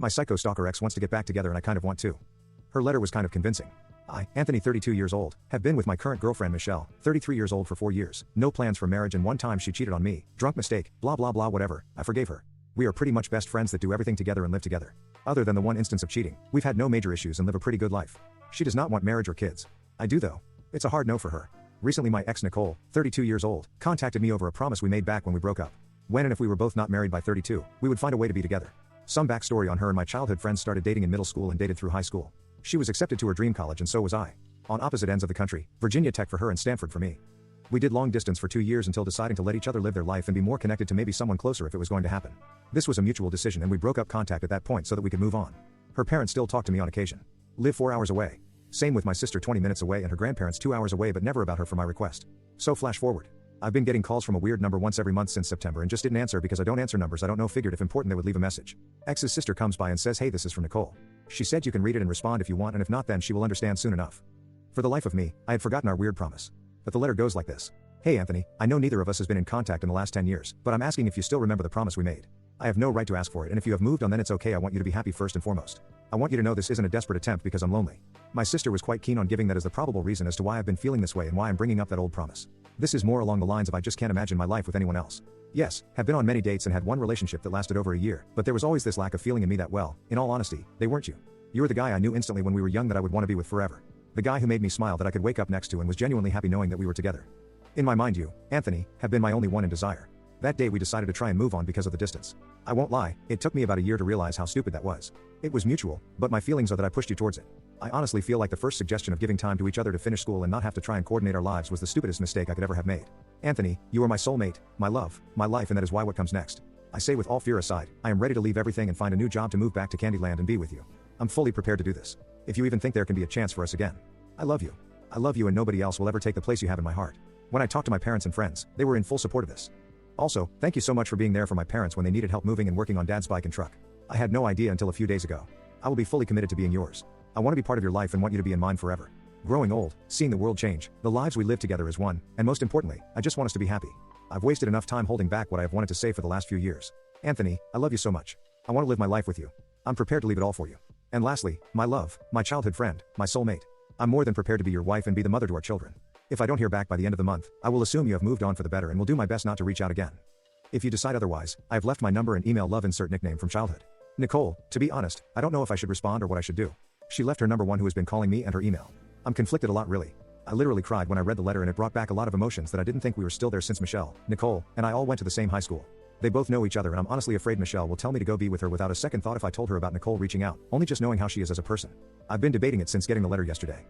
My psycho stalker ex wants to get back together and I kind of want to. Her letter was kind of convincing. I, Anthony 32 years old, have been with my current girlfriend Michelle, 33 years old for 4 years, no plans for marriage and one time she cheated on me, drunk mistake, blah blah blah whatever, I forgave her. We are pretty much best friends that do everything together and live together. Other than the one instance of cheating, we've had no major issues and live a pretty good life. She does not want marriage or kids. I do though. It's a hard no for her. Recently my ex Nicole, 32 years old, contacted me over a promise we made back when we broke up. When and if we were both not married by 32, we would find a way to be together. Some backstory on her and my childhood friends started dating in middle school and dated through high school. She was accepted to her dream college and so was I. On opposite ends of the country, Virginia Tech for her and Stanford for me. We did long distance for 2 years until deciding to let each other live their life and be more connected to maybe someone closer if it was going to happen. This was a mutual decision and we broke up contact at that point so that we could move on. Her parents still talk to me on occasion. Live 4 hours away. Same with my sister 20 minutes away and her grandparents 2 hours away but never about her for my request. So flash forward. I've been getting calls from a weird number once every month since September and just didn't answer because I don't answer numbers I don't know, figured if important they would leave a message. Ex's sister comes by and says, hey, this is from Nicole. She said you can read it and respond if you want and if not then she will understand soon enough. For the life of me, I had forgotten our weird promise. But the letter goes like this. Hey Anthony, I know neither of us has been in contact in the last 10 years, but I'm asking if you still remember the promise we made. I have no right to ask for it and if you have moved on then it's okay, I want you to be happy first and foremost. I want you to know this isn't a desperate attempt because I'm lonely. My sister was quite keen on giving that as the probable reason as to why I've been feeling this way and why I'm bringing up that old promise. This is more along the lines of I just can't imagine my life with anyone else. Yes, have been on many dates and had one relationship that lasted over a year, but there was always this lack of feeling in me that well, in all honesty, they weren't you. You were the guy I knew instantly when we were young that I would want to be with forever. The guy who made me smile that I could wake up next to and was genuinely happy knowing that we were together. In my mind you, Anthony, have been my only one in desire. That day we decided to try and move on because of the distance. I won't lie, it took me about a year to realize how stupid that was. It was mutual, but my feelings are that I pushed you towards it. I honestly feel like the first suggestion of giving time to each other to finish school and not have to try and coordinate our lives was the stupidest mistake I could ever have made. Anthony, you are my soulmate, my love, my life and that is why what comes next. I say with all fear aside, I am ready to leave everything and find a new job to move back to Candyland and be with you. I'm fully prepared to do this. If you even think there can be a chance for us again. I love you. I love you and nobody else will ever take the place you have in my heart. When I talked to my parents and friends, they were in full support of this. Also, thank you so much for being there for my parents when they needed help moving and working on Dad's bike and truck. I had no idea until a few days ago. I will be fully committed to being yours. I want to be part of your life and want you to be in mine forever. Growing old, seeing the world change, the lives we live together as one, and most importantly, I just want us to be happy. I've wasted enough time holding back what I have wanted to say for the last few years. Anthony, I love you so much. I want to live my life with you. I'm prepared to leave it all for you. And lastly, my love, my childhood friend, my soulmate. I'm more than prepared to be your wife and be the mother to our children. If I don't hear back by the end of the month, I will assume you have moved on for the better and will do my best not to reach out again. If you decide otherwise, I have left my number and email, love insert nickname from childhood. Nicole, to be honest, I don't know if I should respond or what I should do. She left her number one who has been calling me and her email. I'm conflicted a lot really. I literally cried when I read the letter and it brought back a lot of emotions that I didn't think we were still there since Michelle, Nicole, and I all went to the same high school. They both know each other and I'm honestly afraid Michelle will tell me to go be with her without a second thought if I told her about Nicole reaching out, only just knowing how she is as a person. I've been debating it since getting the letter yesterday.